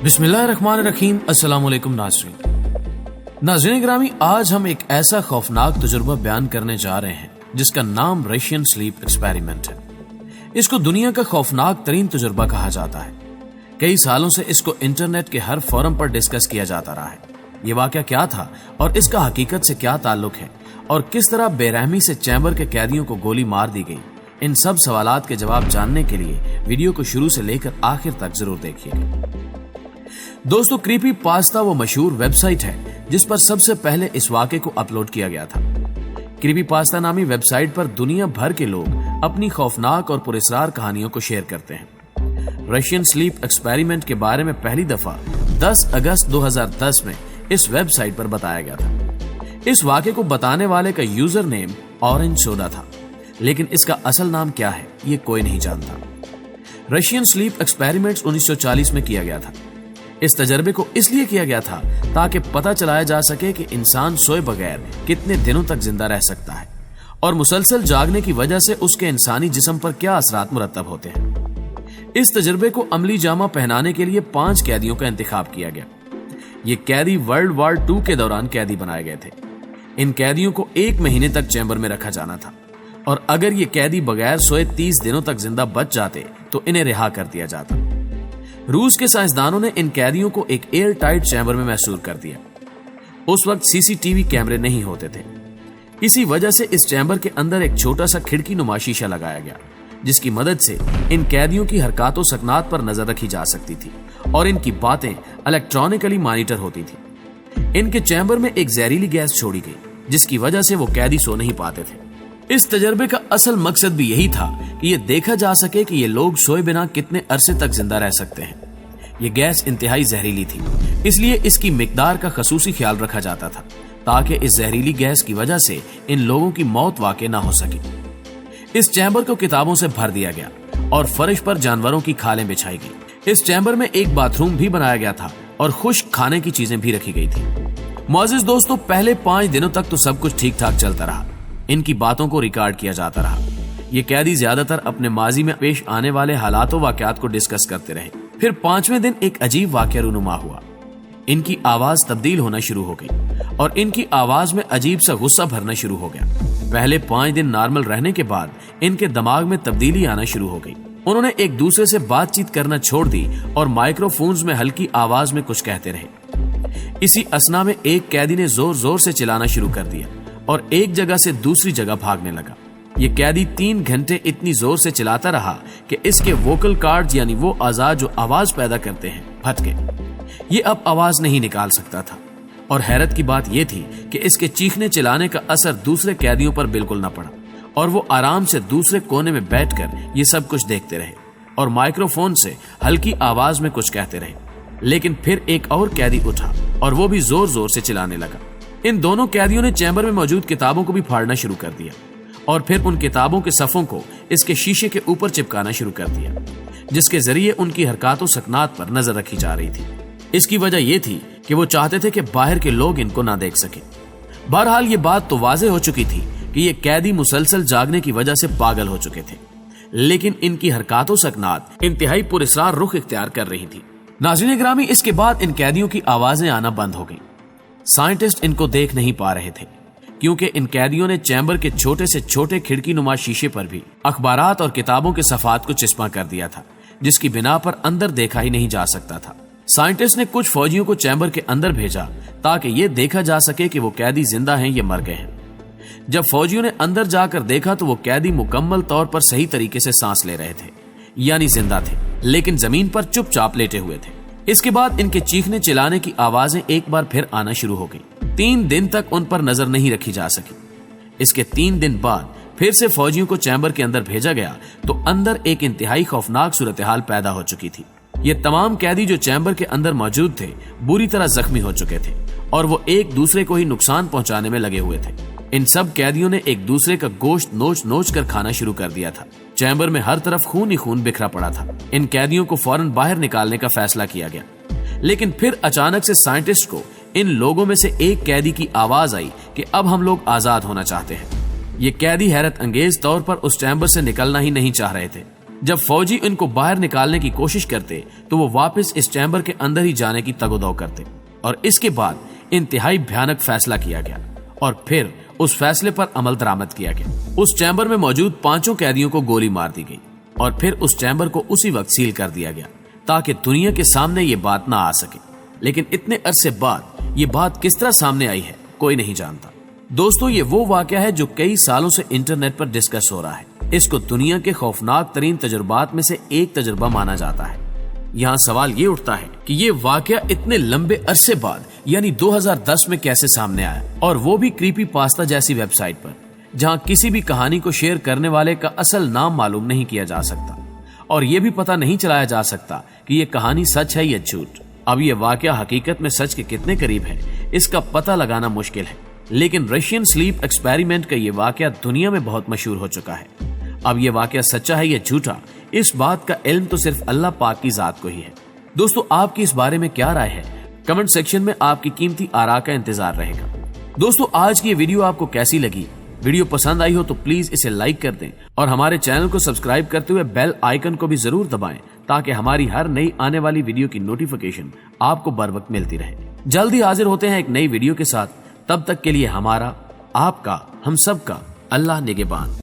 बिस्मिल्लाहिर्रहमानिर्रहीम। अस्सलाम वालेकुम नाज़रीन ग्रामी, आज हम एक ऐसा खौफनाक तजुर्बा बयान करने जा रहे हैं जिसका नाम रशियन स्लीप एक्सपेरिमेंट है। इसको दुनिया का खौफनाक तरीन तजुर्बा कहा जाता है। कई सालों से इसको इंटरनेट के हर फोरम पर डिस्कस किया जाता रहा है। ये वाकया क्या था और इसका हकीकत से क्या ताल्लुक है और किस तरह बेरहमी से चैम्बर के कैदियों को गोली मार दी गई, इन सब सवालात के जवाब जानने के लिए वीडियो को शुरू से लेकर आखिर तक जरूर देखिएगा। दोस्तों, क्रीपी पास्ता वो मशहूर वेबसाइट है जिस पर सबसे पहले इस वाक़े को अपलोड किया गया था। क्रीपी पास्ता नामी वेबसाइट पर दुनिया भर के लोग अपनी खौफनाक और पुरस्कार कहानियों को शेयर करते हैं। रशियन स्लीप एक्सपेरिमेंट के बारे में पहली दफा 10 अगस्त 2010 में इस वेबसाइट पर बताया गया था। इस वाक़े को बताने वाले का यूजर नेम ऑरेंज सोडा था, लेकिन इसका असल नाम क्या है ये कोई नहीं जानता। रशियन स्लीप एक्सपेरिमेंट 1940 में किया गया था। इस तजर्बे को इसलिए किया गया था ताकि पता चलाया जा सके कि इंसान सोए बगैर कितने दिनों तक जिंदा रह सकता है और मुसलसल जागने की वजह से उसके इंसानी जिस्म पर क्या असरात मुरतब होते हैं। इस तजर्बे को अमली जामा पहनाने के लिए 5 कैदियों का इंतखाब किया गया। ये कैदी वर्ल्ड वॉर 2 के दौरान कैदी बनाए गए थे। इन कैदियों को 1 महीने तक चैम्बर में रखा जाना था और अगर ये कैदी बगैर सोए 30 दिनों तक जिंदा बच जाते तो इन्हें रिहा कर दिया जाता। रूस के साइंसदानों ने इन कैदियों को एक एयर टाइट चैम्बर में महसूर कर दिया। उस वक्त सीसीटीवी कैमरे नहीं होते थे। इसी वजह से इस चैम्बर के अंदर एक छोटा सा खिड़की नुमा शीशा लगाया गया, जिसकी मदद से इन कैदियों की हरकतों सकनात पर नजर रखी जा सकती थी और इनकी बातें इलेक्ट्रॉनिकली मॉनिटर होती थी। इनके चैम्बर में एक जहरीली गैस छोड़ी गई, जिसकी वजह से वो कैदी सो नहीं पाते थे। इस तजर्बे का असल मकसद भी यही था कि ये देखा जा सके कि ये लोग सोए बिना कितने अरसे तक जिंदा रह सकते हैं। ये गैस इंतहाई जहरीली थी, इसलिए इसकी मिकदार का खसूसी ख्याल रखा जाता था ताकि इस जहरीली गैस की वजह से इन लोगों की मौत वाक़ई ना हो सके। इस चैम्बर को किताबों से भर दिया गया और फर्श पर जानवरों की खालें बिछाई गई। इस चैम्बर में एक बाथरूम भी बनाया गया था और खुश्क खाने की चीजें भी रखी गई थी। मोअज़्ज़िज़ दोस्तों, पहले 5 दिनों तक तो सब कुछ ठीक ठाक चलता रहा। इनकी बातों को रिकॉर्ड किया जाता रहा। ये कैदी ज्यादातर अपने माजी में पेश आने वाले हालातों वाकयात को डिस्कस करते रहे। फिर 5वें दिन एक अजीब वाकया रूनुमा हुआ। इनकी आवाज तब्दील होना शुरू हो गई और इनकी आवाज में अजीब सा गुस्सा भरना शुरू हो गया। पहले 5 दिन नॉर्मल रहने के बाद इनके दिमाग में तब्दीली आना शुरू हो गई। उन्होंने एक दूसरे से बातचीत करना छोड़ दी और माइक्रोफोन्स में हल्की आवाज में कुछ कहते रहे। इसी असना में एक कैदी ने जोर जोर से चिल्लाना शुरू कर दिया और एक जगह से दूसरी जगह भागने लगा। ये कैदी 3 घंटे इतनी जोर से चिल्लाता रहा कि इसके वोकल कार्ड्स यानी वो आवाज जो आवाज पैदा करते हैं फट गए। ये अब आवाज नहीं निकाल सकता था और हैरत की बात यह थी कि इसके चीखने चिल्लाने का असर दूसरे कैदियों पर बिल्कुल न पड़ा और वो आराम से दूसरे कोने में बैठकर ये सब कुछ देखते रहे और माइक्रोफोन से हल्की आवाज में कुछ कहते रहे। लेकिन फिर एक और कैदी उठा और वो भी जोर जोर से चिल्लाने लगा। इन दोनों कैदियों ने चैम्बर में मौजूद किताबों को भी फाड़ना शुरू कर दिया और फिर उन किताबों के सफ़ों को इसके शीशे के ऊपर चिपकाना शुरू कर दिया, जिसके जरिए उनकी हरकतों सकनात पर नजर रखी जा रही थी। इसकी वजह यह थी कि वो चाहते थे कि बाहर के लोग इनको ना देख सके। बहरहाल ये बात तो वाज़ेह हो चुकी थी कि ये कैदी मुसलसल जागने की वजह से पागल हो चुके थे, लेकिन इनकी हरकतों सकनात इंतहाई पुरस्कार रुख इख्तियार कर रही थी। नाज़रीन ग्रामी, इसके बाद इन कैदियों की आवाजें आना बंद हो गई। साइंटिस्ट इनको देख नहीं पा रहे थे क्योंकि इन कैदियों ने चैम्बर के छोटे से छोटे खिड़की नुमा शीशे पर भी अखबारात और किताबों के सफ़ात को चिस्मा कर दिया था, जिसकी बिना पर अंदर देखा ही नहीं जा सकता था। साइंटिस्ट ने कुछ फौजियों को चैम्बर के अंदर भेजा ताकि ये देखा जा सके कि वो कैदी जिंदा हैं या मर गए हैं। जब फौजियों ने अंदर जाकर देखा तो वो कैदी मुकम्मल तौर पर सही तरीके से सांस ले रहे थे, यानी जिंदा थे, लेकिन जमीन पर चुपचाप लेटे हुए थे। इसके बाद इनके चीखने चिल्लाने की आवाजें एक बार फिर आना शुरू हो गई। 3 दिन तक उन पर नजर नहीं रखी जा सकी। इसके 3 दिन बाद फिर से फौजियों को चैम्बर के अंदर भेजा गया तो अंदर एक इंतहाई खौफनाक सूरत हाल पैदा हो चुकी थी। ये तमाम कैदी जो चैम्बर के अंदर मौजूद थे बुरी तरह जख्मी हो चुके थे और वो एक दूसरे को ही नुकसान पहुंचाने में लगे हुए थे। इन सब कैदियों ने एक दूसरे का गोश्त नोच नोच कर खाना शुरू कर दिया था। चैम्बर में हर तरफ खून ही खून बिखरा पड़ा था। इन कैदियों को फौरन बाहर निकालने का फैसला किया गया, लेकिन फिर अचानक से साइंटिस्ट को इन लोगों में से एक कैदी की आवाज आई कि अब हम लोग आजाद होना चाहते हैं। ये कैदी हैरत अंगेज तौर पर उस चैम्बर से निकलना ही नहीं चाह रहे थे। जब फौजी इनको बाहर निकालने की कोशिश करते तो वो वापस इस चैम्बर के अंदर ही जाने की तगोदौ करते और इसके बाद इंतहाई भयानक फैसला किया गया और फिर उस फैसले पर अमल दरामद किया गया। उस चैम्बर में मौजूद 5 कैदियों को गोली मार दी गई और फिर उस चैम्बर को उसी वक्त सील कर दिया गया ताकि दुनिया के सामने ये बात ना आ सके। लेकिन इतने अरसे बाद ये बात किस तरह सामने आई है कोई नहीं जानता। दोस्तों, ये वो वाकया है जो कई सालों से इंटरनेट पर डिस्कस हो रहा है। इसको दुनिया के खौफनाक तरीन तजुर्बात में से एक तजुर्बा माना जाता है। यहाँ सवाल ये उठता है कि ये वाकया इतने लंबे अरसे बाद यानी 2010 में कैसे सामने आया, और वो भी क्रीपी पास्ता जैसी वेबसाइट पर, जहाँ किसी भी कहानी को शेयर करने वाले का असल नाम मालूम नहीं किया जा सकता और ये भी पता नहीं चलाया जा सकता कि ये कहानी सच है या झूठ। अब ये वाकया हकीकत में सच के कितने करीब है इसका पता लगाना मुश्किल है, लेकिन रशियन स्लीप एक्सपेरिमेंट का ये वाकया दुनिया में बहुत मशहूर हो चुका है। अब ये वाकया सच्चा है या झूठा, इस बात का इल्म तो सिर्फ अल्लाह पाक की जात को ही है। दोस्तों, आपकी इस बारे में क्या राय है? कमेंट सेक्शन में आपकी कीमती आरा का इंतजार रहेगा। दोस्तों, आज की ये वीडियो आपको कैसी लगी? वीडियो पसंद आई हो तो प्लीज इसे लाइक कर दें और हमारे चैनल को सब्सक्राइब करते हुए बेल आइकन को भी जरूर दबाएं ताकि हमारी हर नई आने वाली वीडियो की नोटिफिकेशन आपको बर वक्त मिलती रहे। जल्दी हाजिर होते हैं एक नई वीडियो के साथ। तब तक के लिए हमारा, आपका, हम सबका अल्लाह निगहबान।